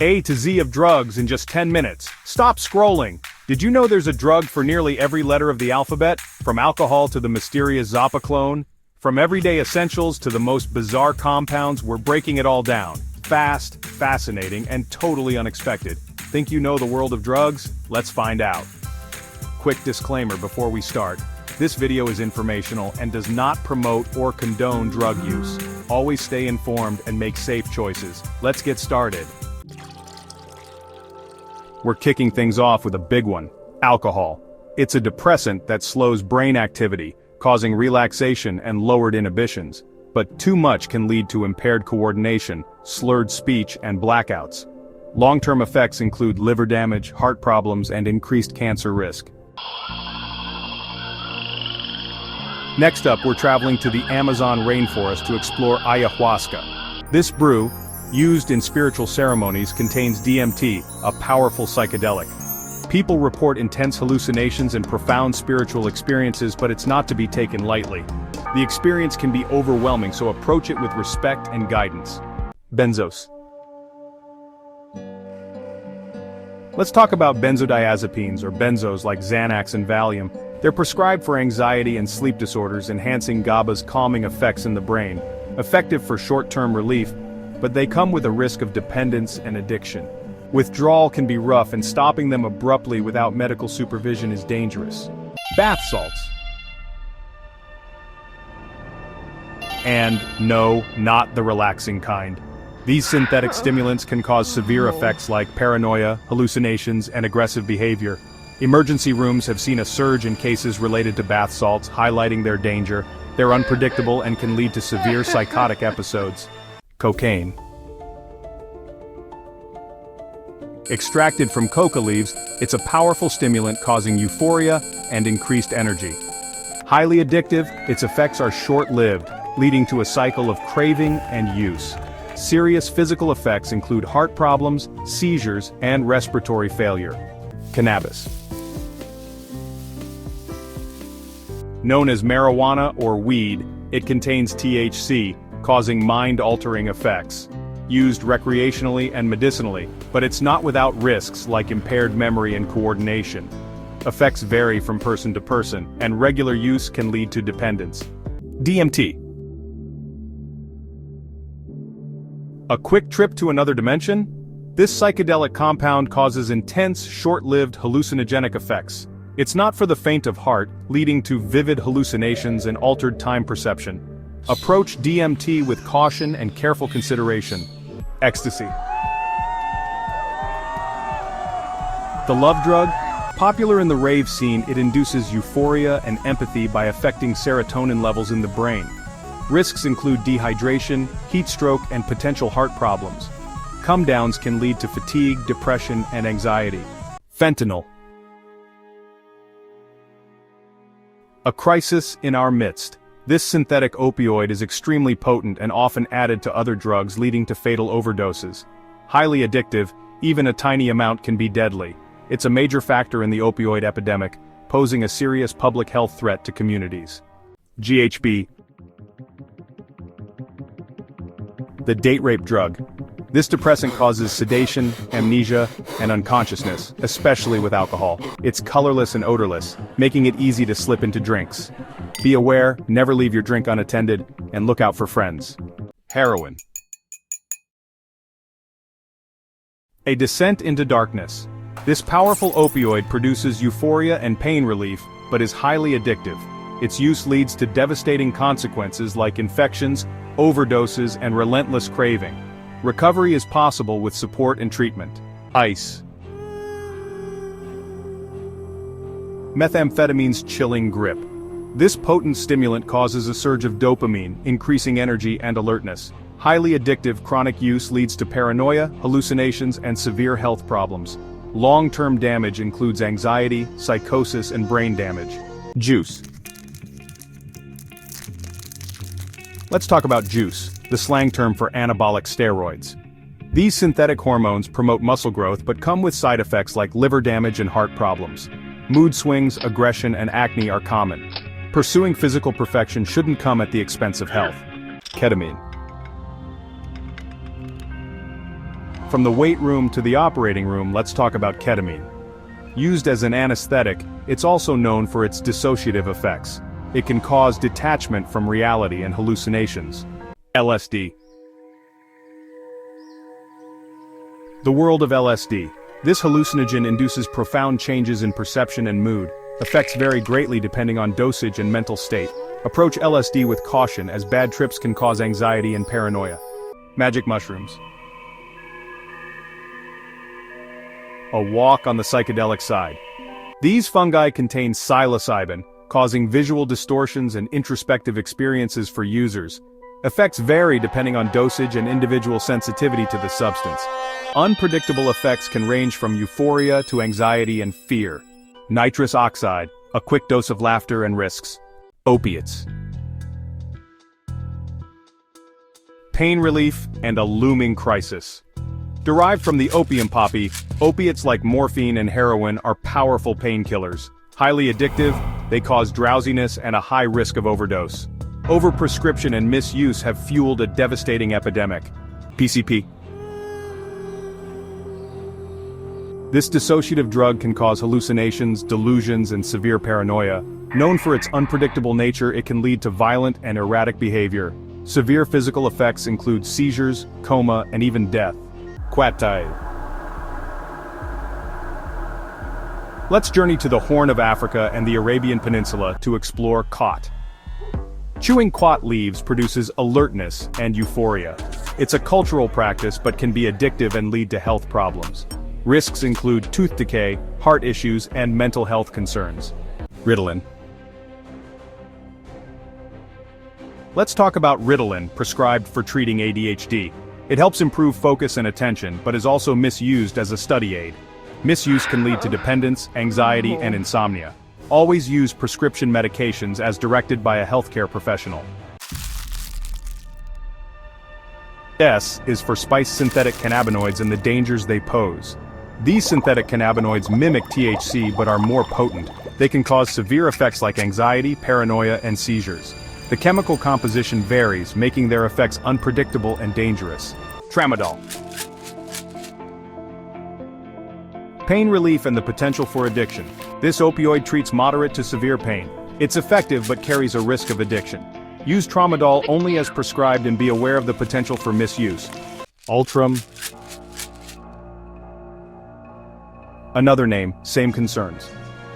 A to Z of drugs in just 10 minutes. Stop scrolling. Did you know there's a drug for nearly every letter of the alphabet? From alcohol to the mysterious Zopiclone? From everyday essentials to the most bizarre compounds, we're breaking it all down. Fast, fascinating, and totally unexpected. Think you know the world of drugs? Let's find out. Quick disclaimer before we start. This video is informational and does not promote or condone drug use. Always stay informed and make safe choices. Let's get started. We're kicking things off with a big one: alcohol. It's a depressant that slows brain activity, causing relaxation and lowered inhibitions. But too much can lead to impaired coordination, slurred speech, and blackouts. Long-term effects include liver damage, heart problems, and increased cancer risk. Next up, we're traveling to the Amazon rainforest to explore Ayahuasca. This brew, used in spiritual ceremonies, contains DMT, a powerful psychedelic. People report intense hallucinations and profound spiritual experiences, but it's not to be taken lightly. The experience can be overwhelming, so approach it with respect and guidance. Benzos. Let's talk about benzodiazepines, or benzos like Xanax and Valium. They're prescribed for anxiety and sleep disorders, enhancing GABA's calming effects in the brain. Effective for short-term relief, but they come with a risk of dependence and addiction. Withdrawal can be rough, and stopping them abruptly without medical supervision is dangerous. Bath salts. And no, not the relaxing kind. These synthetic stimulants can cause severe effects like paranoia, hallucinations, and aggressive behavior. Emergency rooms have seen a surge in cases related to bath salts, highlighting their danger. They're unpredictable and can lead to severe psychotic episodes. Cocaine. Extracted from coca leaves, it's a powerful stimulant causing euphoria and increased energy. Highly addictive, its effects are short-lived, leading to a cycle of craving and use. Serious physical effects include heart problems, seizures, and respiratory failure. Cannabis. Known as marijuana or weed, it contains THC, causing mind-altering effects. Used recreationally and medicinally, but it's not without risks like impaired memory and coordination. Effects vary from person to person, and regular use can lead to dependence. DMT. A quick trip to another dimension? This psychedelic compound causes intense, short-lived hallucinogenic effects. It's not for the faint of heart, leading to vivid hallucinations and altered time perception. Approach DMT with caution and careful consideration. Ecstasy. The love drug? Popular in the rave scene, it induces euphoria and empathy by affecting serotonin levels in the brain. Risks include dehydration, heat stroke, and potential heart problems. Come-downs can lead to fatigue, depression, and anxiety. Fentanyl. A crisis in our midst. This synthetic opioid is extremely potent and often added to other drugs, leading to fatal overdoses. Highly addictive, even a tiny amount can be deadly. It's a major factor in the opioid epidemic, posing a serious public health threat to communities. GHB. The date rape drug. This depressant causes sedation, amnesia, and unconsciousness, especially with alcohol. It's colorless and odorless, making it easy to slip into drinks. Be aware, never leave your drink unattended, and look out for friends. Heroin. A descent into darkness. This powerful opioid produces euphoria and pain relief, but is highly addictive. Its use leads to devastating consequences like infections, overdoses, and relentless craving. Recovery is possible with support and treatment. Ice. Methamphetamine's chilling grip. This potent stimulant causes a surge of dopamine, increasing energy and alertness. Highly addictive, chronic use leads to paranoia, hallucinations, and severe health problems. Long-term damage includes anxiety, psychosis, and brain damage. Juice. Let's talk about juice, the slang term for anabolic steroids. These synthetic hormones promote muscle growth but come with side effects like liver damage and heart problems. Mood swings, aggression, and acne are common. Pursuing physical perfection shouldn't come at the expense of health. Ketamine. From the weight room to the operating room, let's talk about ketamine. Used as an anesthetic, it's also known for its dissociative effects. It can cause detachment from reality and hallucinations. LSD. The world of LSD. This hallucinogen induces profound changes in perception and mood. Effects vary greatly depending on dosage and mental state. Approach LSD with caution, as bad trips can cause anxiety and paranoia. Magic mushrooms. A walk on the psychedelic side. These fungi contain psilocybin, causing visual distortions and introspective experiences for users. Effects vary depending on dosage and individual sensitivity to the substance. Unpredictable effects can range from euphoria to anxiety and fear. Nitrous oxide, a quick dose of laughter and risks. Opiates. Pain relief and a looming crisis. Derived from the opium poppy, opiates like morphine and heroin are powerful painkillers. Highly addictive, they cause drowsiness and a high risk of overdose. Overprescription and misuse have fueled a devastating epidemic. PCP. This dissociative drug can cause hallucinations, delusions, and severe paranoia. Known for its unpredictable nature, it can lead to violent and erratic behavior. Severe physical effects include seizures, coma, and even death. Quatai. Let's journey to the Horn of Africa and the Arabian Peninsula to explore khat. Chewing khat leaves produces alertness and euphoria. It's a cultural practice but can be addictive and lead to health problems. Risks include tooth decay, heart issues, and mental health concerns. Ritalin. Let's talk about Ritalin, prescribed for treating ADHD. It helps improve focus and attention, but is also misused as a study aid. Misuse can lead to dependence, anxiety, and insomnia. Always use prescription medications as directed by a healthcare professional. S is for spiced synthetic cannabinoids and the dangers they pose. These synthetic cannabinoids mimic THC but are more potent. They can cause severe effects like anxiety, paranoia, and seizures. The chemical composition varies, making their effects unpredictable and dangerous. Tramadol. Pain relief and the potential for addiction. This opioid treats moderate to severe pain. It's effective but carries a risk of addiction. Use Tramadol only as prescribed and be aware of the potential for misuse. Ultram. Another name, same concerns.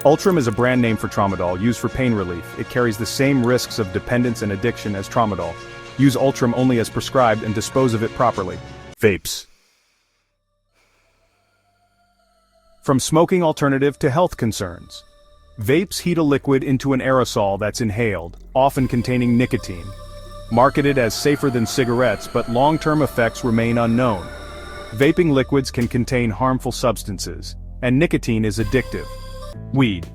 Ultram is a brand name for Tramadol, used for pain relief. It carries the same risks of dependence and addiction as Tramadol. Use Ultram only as prescribed and dispose of it properly. Vapes. From smoking alternative to health concerns. Vapes heat a liquid into an aerosol that's inhaled, often containing nicotine. Marketed as safer than cigarettes, but long-term effects remain unknown. Vaping liquids can contain harmful substances, and nicotine is addictive. Weed.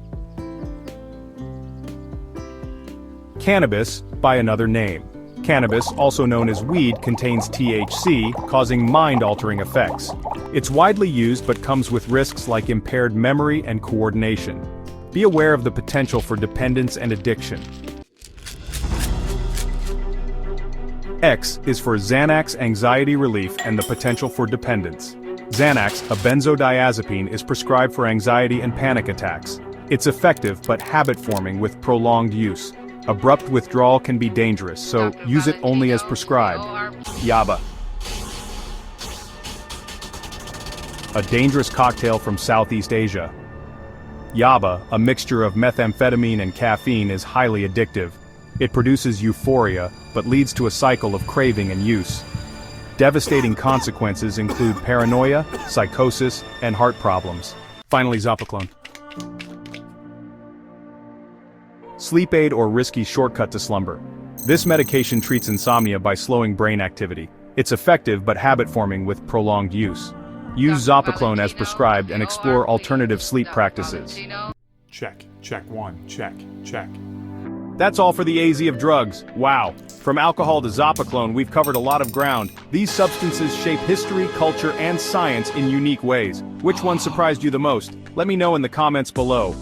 Cannabis, by another name. Cannabis, also known as weed, contains THC, causing mind-altering effects. It's widely used but comes with risks like impaired memory and coordination. Be aware of the potential for dependence and addiction. X is for Xanax anxiety relief and the potential for dependence. Xanax, a benzodiazepine, is prescribed for anxiety and panic attacks. It's effective but habit-forming with prolonged use. Abrupt withdrawal can be dangerous, so use it only as prescribed. Yaba. A dangerous cocktail from Southeast Asia. Yaba, a mixture of methamphetamine and caffeine, is highly addictive. It produces euphoria, but leads to a cycle of craving and use. Devastating consequences include paranoia, psychosis, and heart problems. Finally, Zopiclone. Sleep aid or risky shortcut to slumber. This medication treats insomnia by slowing brain activity. It's effective but habit-forming with prolonged use. Use Zopiclone as prescribed and explore alternative sleep practices. Check, check one, check, check. That's all for the AZ of drugs. Wow. From alcohol to Zopiclone, we've covered a lot of ground. These substances shape history, culture, and science in unique ways. Which one surprised you the most? Let me know in the comments below.